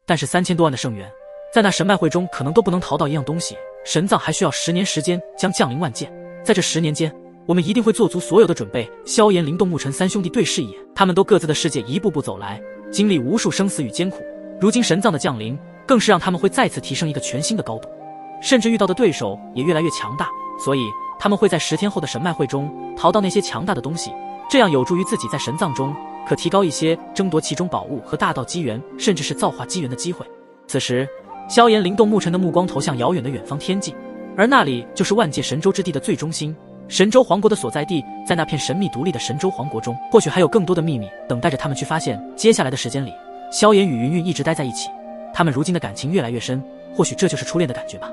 但是3000多万的圣元，在那神脉会中可能都不能淘到一样东西，神藏还需要10年时间将降临万界。在这10年间，我们一定会做足所有的准备。萧炎、灵动、沐尘三兄弟对视一眼，他们都各自的世界一步步走来，经历无数生死与艰苦。如今神藏的降临，更是让他们会再次提升一个全新的高度，甚至遇到的对手也越来越强大。所以他们会在10天后的神脉会中淘到那些强大的东西，这样有助于自己在神藏中可提高一些争夺其中宝物和大道机缘，甚至是造化机缘的机会。此时，萧炎、灵动、沐尘的目光投向遥远的远方天际，而那里就是万界神州之地的最中心，神州皇国的所在地。在那片神秘独立的神州皇国中，或许还有更多的秘密等待着他们去发现。接下来的时间里，萧炎与云云一直待在一起，他们如今的感情越来越深，或许这就是初恋的感觉吧。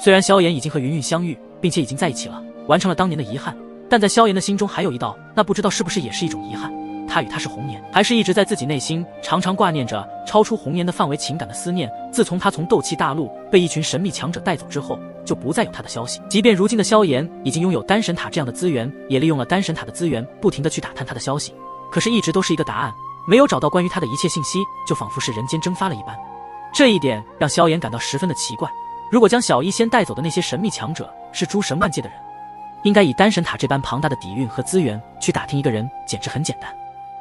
虽然萧炎已经和云云相遇，并且已经在一起了，完成了当年的遗憾，但在萧炎的心中还有一道，那不知道是不是也是一种遗憾。他与她是红颜，还是一直在自己内心常常挂念着超出红颜的范围情感的思念。自从他从斗气大陆被一群神秘强者带走之后，就不再有他的消息。即便如今的萧炎已经拥有丹神塔这样的资源，也利用了丹神塔的资源不停地去打探他的消息，可是一直都是一个答案，没有找到关于他的一切信息，就仿佛是人间蒸发了一般。这一点让萧炎感到十分的奇怪。如果将小医仙带走的那些神秘强者是诸神万界的人，应该以丹神塔这般庞大的底蕴和资源去打听一个人，简直很简单。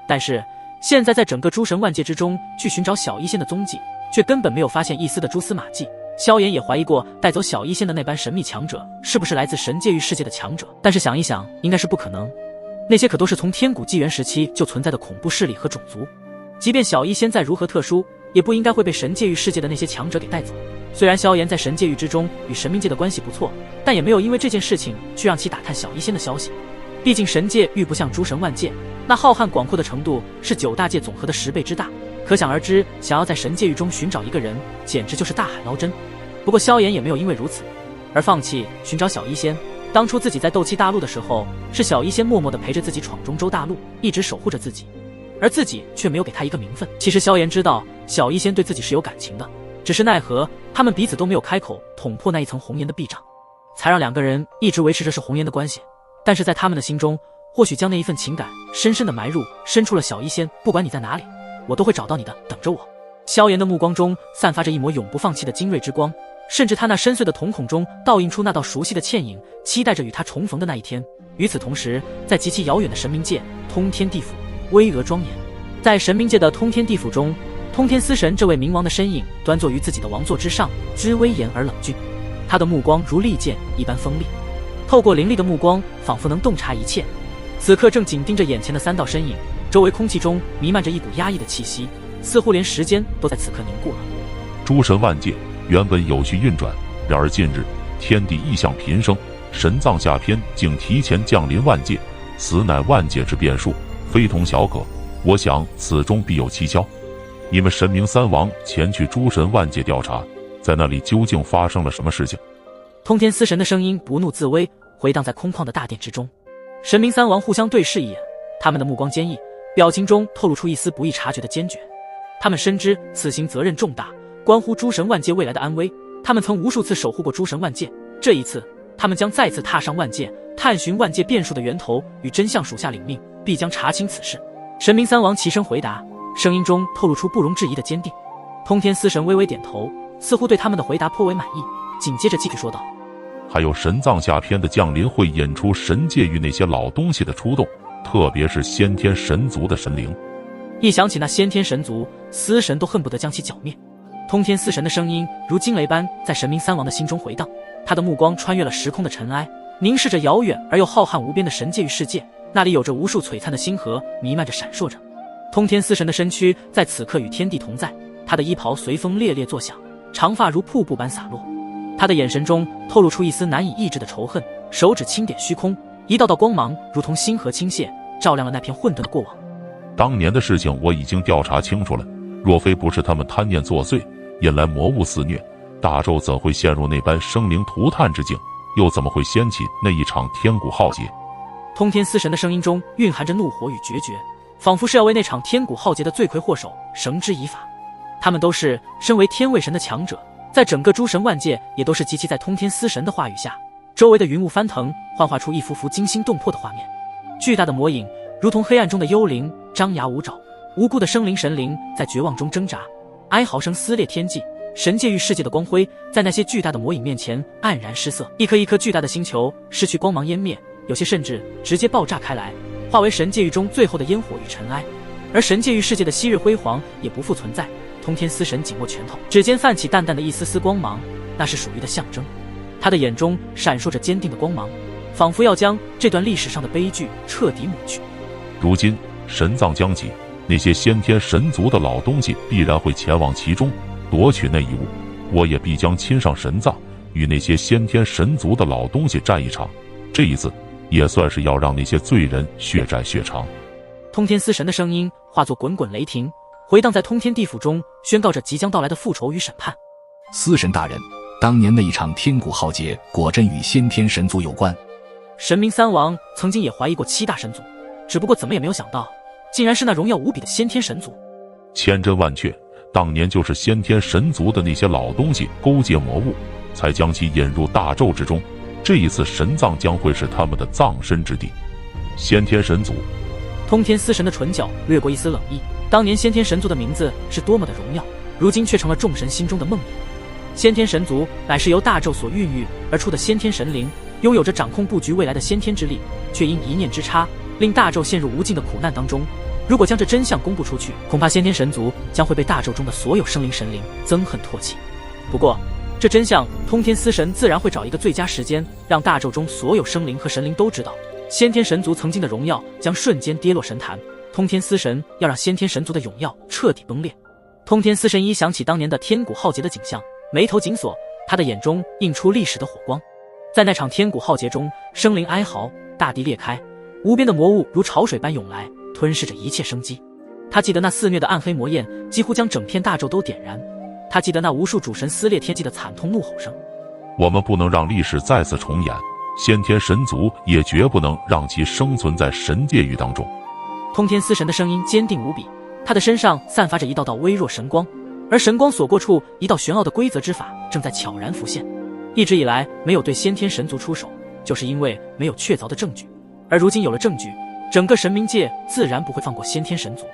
但是现在在整个诸神万界之中去寻找小医仙的踪迹，却根本没有发现一丝的蛛丝马迹。萧炎也怀疑过带走小医仙的那般神秘强者是不是来自神界域世界的强者，但是想一想应该是不可能，那些可都是从天古纪元时期就存在的恐怖势力和种族，即便小医仙再如何特殊，也不应该会被神界域世界的那些强者给带走。虽然萧炎在神界域之中与神明界的关系不错，但也没有因为这件事情去让其打探小医仙的消息。毕竟神界域不像诸神万界，那浩瀚广阔的程度是9大界总和的10倍之大，可想而知，想要在神界域中寻找一个人，简直就是大海捞针。不过萧炎也没有因为如此而放弃寻找小医仙。当初自己在斗气大陆的时候，是小医仙默默地陪着自己闯中州大陆，一直守护着自己，而自己却没有给他一个名分。其实萧炎知道小医仙对自己是有感情的，只是奈何他们彼此都没有开口捅破那一层红颜的壁障，才让两个人一直维持着是红颜的关系。但是在他们的心中，或许将那一份情感深深的埋入，伸出了小医仙，不管你在哪里，我都会找到你的，等着我。萧炎的目光中散发着一抹永不放弃的精锐之光，甚至他那深邃的瞳孔中倒映出那道熟悉的倩影，期待着与他重逢的那一天。与此同时，在极其遥远的神冥界，通天地府巍峨庄严。在神冥界的通天地府中，通天司神这位冥王的身影端坐于自己的王座之上，之威严而冷峻，他的目光如利剑一般锋利，透过凌厉的目光仿佛能洞察一切。此刻正紧盯着眼前的3道身影，周围空气中弥漫着一股压抑的气息，似乎连时间都在此刻凝固了。诸神万界原本有序运转，然而近日天地异象频生，神藏下篇竟提前降临万界，此乃万界之变数，非同小可。我想此中必有蹊跷。你们神明3王前去诸神万界调查，在那里究竟发生了什么事情？通天司神的声音不怒自威，回荡在空旷的大殿之中。神明3王互相对视一眼，他们的目光坚毅，表情中透露出一丝不易察觉的坚决。他们深知此行责任重大，关乎诸神万界未来的安危。他们曾无数次守护过诸神万界，这一次他们将再次踏上万界，探寻万界变数的源头，与真相属下领命，必将查清此事。神明3王齐声回答，声音中透露出不容置疑的坚定。通天司神微微点头，似乎对他们的回答颇为满意，紧接着继续说道，还有神藏下篇的降临会引出神界域那些老东西的出动，特别是先天神族的神灵。一想起那先天神族，司神都恨不得将其剿灭。通天司神的声音如惊雷般在神明3王的心中回荡，他的目光穿越了时空的尘埃，凝视着遥远而又浩瀚无边的神界域世界，那里有着无数璀璨的星河弥漫着闪烁着。通天司神的身躯在此刻与天地同在，他的衣袍随风猎猎作响，长发如瀑布般洒落，他的眼神中透露出一丝难以抑制的仇恨，手指轻点虚空，一道道光芒如同星河倾泻，照亮了那片混沌的过往。当年的事情我已经调查清楚了，若非不是他们贪念作祟，引来魔物肆虐，大周怎会陷入那般生灵涂炭之境，又怎么会掀起那一场天古浩劫？通天司神的声音中蕴含着怒火与决绝，仿佛是要为那场天古浩劫的罪魁祸首绳之以法。他们都是身为天位神的强者，在整个诸神万界也都是集齐在通天司神的话语下，周围的云雾翻腾，幻化出一幅幅惊心动魄的画面。巨大的魔影如同黑暗中的幽灵，张牙舞爪，无辜的生灵神灵在绝望中挣扎，哀嚎声撕裂天际，神界域世界的光辉在那些巨大的魔影面前黯然失色。一颗一颗巨大的星球失去光芒湮灭，有些甚至直接爆炸开来，化为神界域中最后的烟火与尘埃。而神界域世界的昔日辉煌也不复存在。通天司神紧握拳头，指尖泛起淡淡的一丝丝光芒，那是属于的象征。他的眼中闪烁着坚定的光芒，仿佛要将这段历史上的悲剧彻底抹去。如今神藏将起，那些先天神族的老东西必然会前往其中夺取那一物，我也必将亲上神藏，与那些先天神族的老东西战一场。这一次也算是要让那些罪人血债血偿。通天司神的声音化作滚滚雷霆，回荡在通天地府中，宣告着即将到来的复仇与审判。司神大人，当年那一场天古浩劫果真与先天神族有关？神明三王曾经也怀疑过7大神族，只不过怎么也没有想到，竟然是那荣耀无比的先天神族。千真万确，当年就是先天神族的那些老东西勾结魔物，才将其引入大咒之中。这一次神藏将会是他们的葬身之地。先天神族，通天司神的唇角掠过一丝冷意。当年先天神族的名字是多么的荣耀，如今却成了众神心中的梦魇。先天神族乃是由大咒所孕育而出的先天神灵，拥有着掌控布局未来的先天之力，却因一念之差，令大咒陷入无尽的苦难当中。如果将这真相公布出去，恐怕先天神族将会被大咒中的所有生灵神灵憎恨唾弃。不过这真相，通天司神自然会找一个最佳时间，让大咒中所有生灵和神灵都知道，先天神族曾经的荣耀将瞬间跌落神坛。通天司神要让先天神族的荣耀彻底崩裂。通天司神一想起当年的天古浩劫的景象，眉头紧锁，他的眼中映出历史的火光。在那场天古浩劫中，生灵哀嚎，大地裂开，无边的魔物如潮水般涌来，吞噬着一切生机。他记得那肆虐的暗黑魔焰几乎将整片大咒都点燃，他记得那无数主神撕裂天际的惨痛怒吼声。我们不能让历史再次重演，先天神族也绝不能让其生存在神界域当中。通天司神的声音坚定无比，他的身上散发着一道道微弱神光，而神光所过处，一道玄奥的规则之法正在悄然浮现。一直以来没有对先天神族出手，就是因为没有确凿的证据，而如今有了证据，整个神明界自然不会放过先天神族。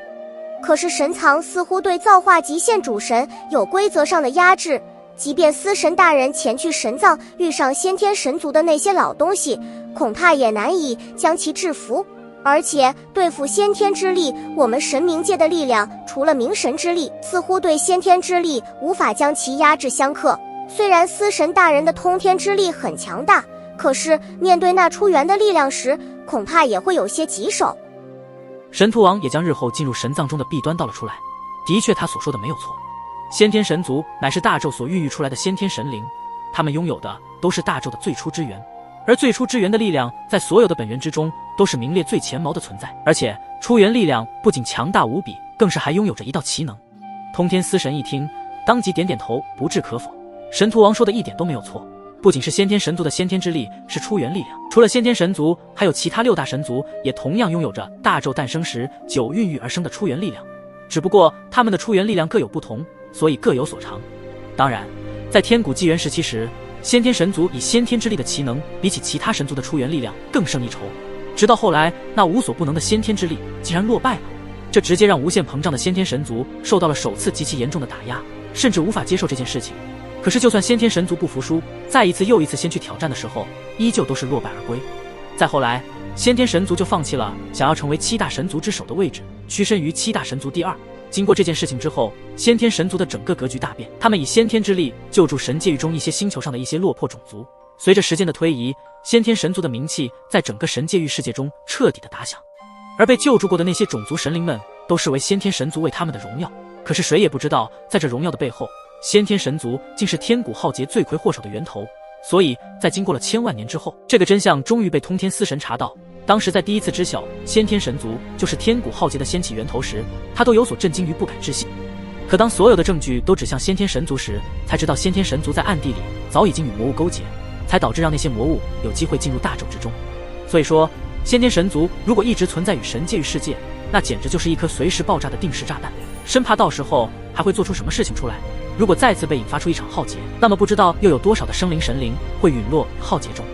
可是神藏似乎对造化极限主神有规则上的压制，即便司神大人前去神藏遇上先天神族的那些老东西，恐怕也难以将其制服。而且对付先天之力，我们神明界的力量除了明神之力，似乎对先天之力无法将其压制相克。虽然司神大人的通天之力很强大，可是面对那出源的力量时，恐怕也会有些棘手。神荼王也将日后进入神藏中的弊端道了出来。的确，他所说的没有错，先天神族乃是大咒所孕育出来的先天神灵，他们拥有的都是大咒的最初之源，而最初之源的力量在所有的本源之中都是名列最前茅的存在，而且出源力量不仅强大无比，更是还拥有着一道奇能。通天司神一听，当即点点头，不置可否。神荼王说的一点都没有错，不仅是先天神族的先天之力是出源力量，除了先天神族，还有其他6大神族也同样拥有着大咒诞生时久孕育而生的出源力量，只不过他们的出源力量各有不同，所以各有所长。当然，在天古纪元时期时，先天神族以先天之力的奇能比起其他神族的出源力量更胜一筹，直到后来那无所不能的先天之力竟然落败了，这直接让无限膨胀的先天神族受到了首次极其严重的打压，甚至无法接受这件事情。可是就算先天神族不服输，再一次又一次先去挑战的时候，依旧都是落败而归。再后来，先天神族就放弃了想要成为7大神族之首的位置，屈身于7大神族第2。经过这件事情之后，先天神族的整个格局大变，他们以先天之力救助神界域中一些星球上的一些落魄种族。随着时间的推移，先天神族的名气在整个神界域世界中彻底的打响，而被救助过的那些种族神灵们都视为先天神族为他们的荣耀。可是谁也不知道，在这荣耀的背后，先天神族竟是天古浩劫罪魁祸首的源头。所以在经过了千万年之后，这个真相终于被通天司神查到。当时在第一次知晓先天神族就是天古浩劫的掀起源头时，他都有所震惊于不敢置信。可当所有的证据都指向先天神族时，才知道先天神族在暗地里早已经与魔物勾结，才导致让那些魔物有机会进入大咒之中。所以说，先天神族如果一直存在于神界域世界，那简直就是一颗随时爆炸的定时炸弹，生怕到时候还会做出什么事情出来。如果再次被引发出一场浩劫，那么不知道又有多少的生灵神灵会陨落浩劫中。